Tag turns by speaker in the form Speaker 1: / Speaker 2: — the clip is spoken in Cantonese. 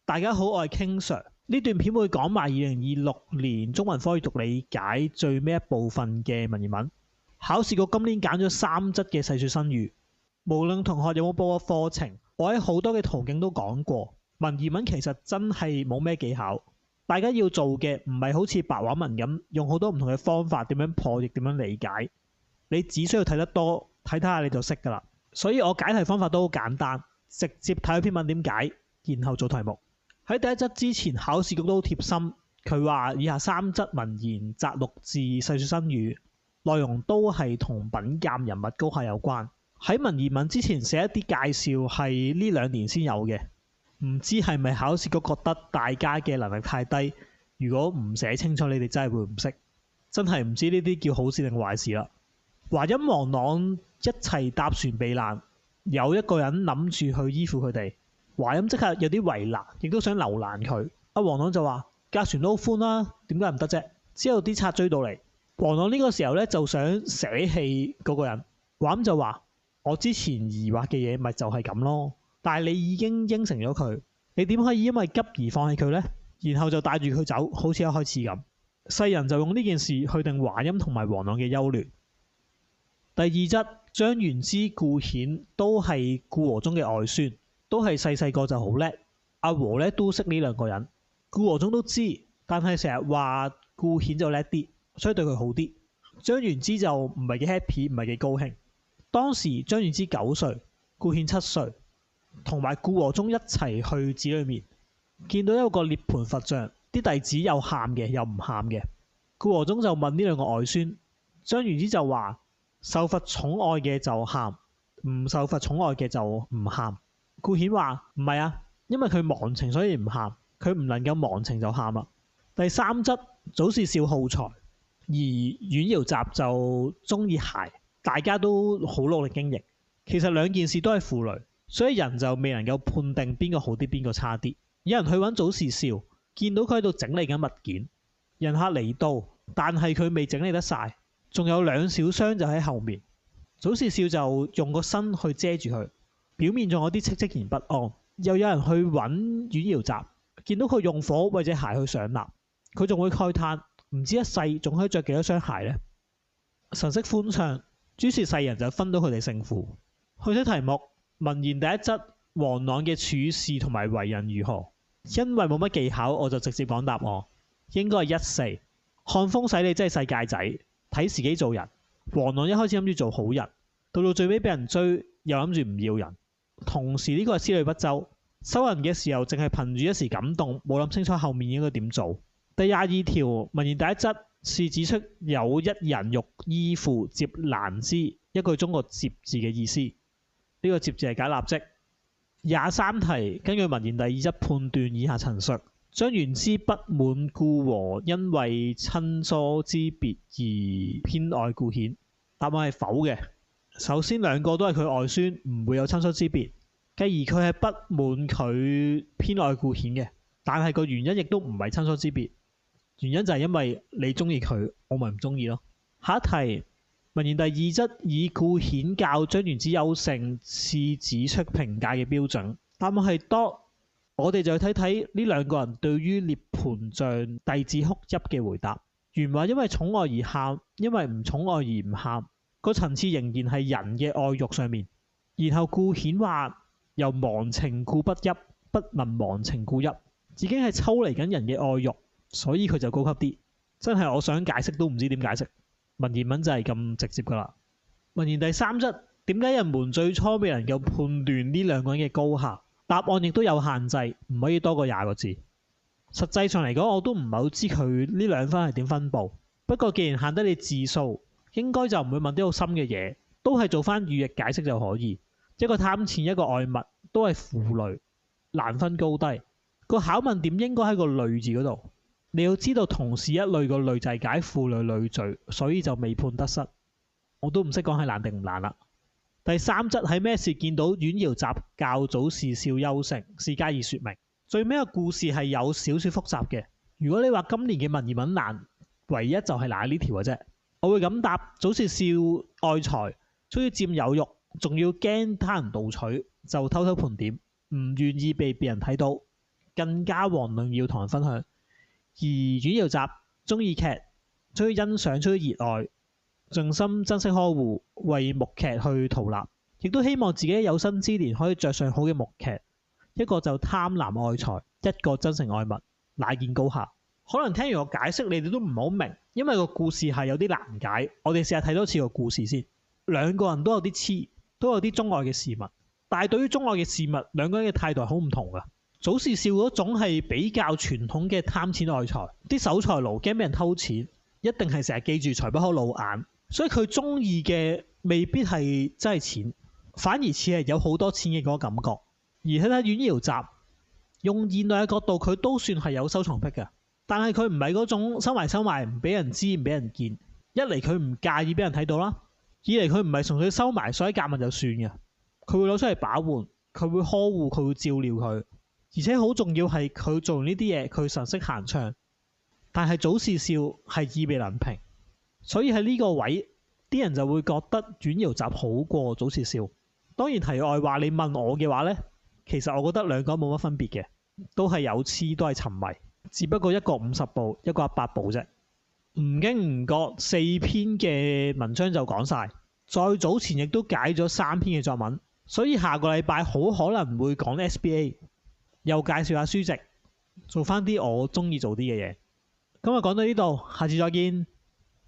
Speaker 1: 大家好，我係 King Sir。呢段片會講埋2026年中文科閱讀理解最尾一部分嘅文言文。考試局今年揀咗3則嘅細說新語。無論同學有冇報過課程，我喺好多嘅途徑都講過，文言文其實真係冇咩技巧。大家要做嘅唔係好似白話文咁，用好多唔同嘅方法點樣破譯、點樣理解。你只需要睇得多，睇下你就識㗎啦。所以我解題方法都好簡單，直接睇篇文點解，然後做題目。喺第一則之前，考試局都好貼心，佢話以下3則文言摘錄自細說新語，內容都係同品鑑人物高下有關。喺文言文之前寫一啲介紹係呢2年先有嘅，唔知係咪考試局覺得大家嘅能力太低？如果唔寫清楚，你哋真係會唔識，真係唔知呢啲叫好事定壞事啦。華歆王朗一齊搭船避難，有一個人諗住去依附佢哋。華歆即刻有啲為難，亦都想留難佢。阿王朗就話：隔船都好寬啦，點解唔得啫？之後啲賊追到嚟，王朗呢個時候咧就想捨棄嗰個人。華歆就話：我之前疑惑嘅嘢咪就係咁咯，但係你已經應承咗佢，你點可以因為急而放棄佢呢？然後就帶住佢走，好似一開始咁。世人就用呢件事去定華歆同埋王朗嘅優劣。第2則張元之、顧顯都係顧和中嘅外孫。都係細個就好叻，阿和咧都識呢2個人，顧和中都知，但係成日話顧顯就叻啲，所以對佢好啲。張元之就唔係幾 happy，唔係幾高興。當時張元之9歲，顧顯7歲，同埋顧和中一齊去寺裏面，見到有個涅槃佛像，啲弟子有喊嘅，有唔喊嘅。顧和中就問呢2個外孫，張元之就話：受佛寵愛嘅就喊，唔受佛寵愛嘅就唔喊。顧顯話唔係啊，因為佢忘情所以唔喊，佢唔能夠忘情就喊啦。第3則祖士少好財，而阮堯雜就中意諧，大家都好努力經營。其實2件事都係負累，所以人就未能夠判定邊個好啲，邊個差啲。有人去揾祖士少，見到佢喺度整理緊物件，人客嚟到，但係佢未整理得晒，仲有2小箱就喺後面。祖士少就用個身去遮住佢。表面仲有啲戚戚然不安，又有人去揾阮堯雜，見到佢用火為隻鞋去上蠟，佢仲會慨嘆，唔知一世仲可以着幾多雙鞋呢？神色歡暢，諸事世人就分到佢哋勝負。去睇題目，文言第1則王朗嘅處事同埋為人如何？因為冇乜技巧，我就直接講答案，應該係1-4。看風使你真係世界仔，睇時機做人。王朗一開始諗住做好人，到最尾俾人追，又諗住唔要人。同時呢個係思慮不周，收人嘅時候淨係憑住一時感動，冇諗清楚後面應該點做。第22條文言第1則是指出有一人欲依附，接難之，一句中個接字嘅意思。呢個接字係解立即。23題根據文言第2則判斷以下陳述：張元之不滿顧和因為親疏之別而偏愛顧顯。答案係否嘅。首先2個都係佢外孫，唔會有親疏之別。繼而佢係不滿佢偏愛顧顯嘅，但係個原因亦都唔係親疏之別，原因就係因為你中意佢，我咪唔中意咯。下一題文言第2則以顧顯較張元之優勝，是指出評價嘅標準。答案係多，我哋就去睇睇呢2個人對於涅槃像弟子哭泣嘅回答。原話因為寵愛而喊，因為唔寵愛而唔喊。個層次仍然係人嘅愛欲上面，然後顧顯話由忘情故不泣，不能忘情故泣，已經係抽離緊人嘅愛欲，所以佢就高級啲。真係我想解釋都唔知點解釋，文言文就係咁直接噶啦。文言第3則點解人們最初未能夠判斷呢2個人嘅高下？答案亦都有限制，唔可以多過20個字。實際上嚟講，我都唔係好知佢呢2分係點分佈。不過既然限得你字數，應該就唔會問啲好深嘅嘢，都係做翻語譯解釋就可以。一個貪錢，一個愛物，都係負累，難分高低。個考問點應該喺個累字嗰度。你要知道同是一類個累就係解負累累贅，所以就未判得失。我都唔識講係難定唔難啦。第3則喺咩事見到阮堯雜較祖士少優勝，是加以說明。最尾個故事係有少少複雜嘅。如果你話今年嘅文言文難，唯一就係難呢條嘅啫。我會咁答：祖士少愛財，中意佔有欲，仲要驚他人盜取，就偷偷盤點，唔願意被別人睇到。更加遑論要同人分享。而阮瑤集中意劇，中意欣賞，中意熱愛，盡心珍惜呵護，為木劇去淘納，亦都希望自己有生之年可以着上好嘅木劇。一個就貪婪愛財，一個真誠愛物，乃見高下。可能聽完我解釋，你哋都唔係好明，因為個故事係有啲難解。我哋試下睇多次個故事先。兩個人都有啲痴，都有啲鍾愛嘅事物，但係對於鍾愛嘅事物，兩個人嘅態度係好唔同㗎。祖士少嗰種係比較傳統嘅貪錢愛財，啲守財奴驚俾人偷錢，一定係成日記住財不可露眼，所以佢中意嘅未必係真係錢，反而似係有好多錢嘅嗰個感覺。而睇睇阮瑤集，用現代嘅角度，佢都算係有收藏癖嘅，但係佢唔係嗰種收埋唔俾人知唔俾人見。一嚟佢唔介意俾人睇到啦，二嚟佢唔係純粹收埋所以夾物就算嘅，佢會攞出嚟把玩，佢會呵護，佢會照料佢，而且好重要係佢做完呢啲嘢，佢神色閒暢。但係祖士少係意味難平，所以喺呢個位啲人就會覺得阮瑤集好過祖士少。當然題外話，你問我嘅話呢，其實我覺得兩個冇乜分別嘅，都係有痴，都係沉迷，只不過一個50部，一個100部啫。唔經唔覺4篇嘅文章就講晒，再早前亦都解咗3篇嘅作文，所以下個禮拜好可能會講 SBA， 又介紹下書籍，做翻啲我中意做啲嘅嘢。今日講到呢度，下次再見。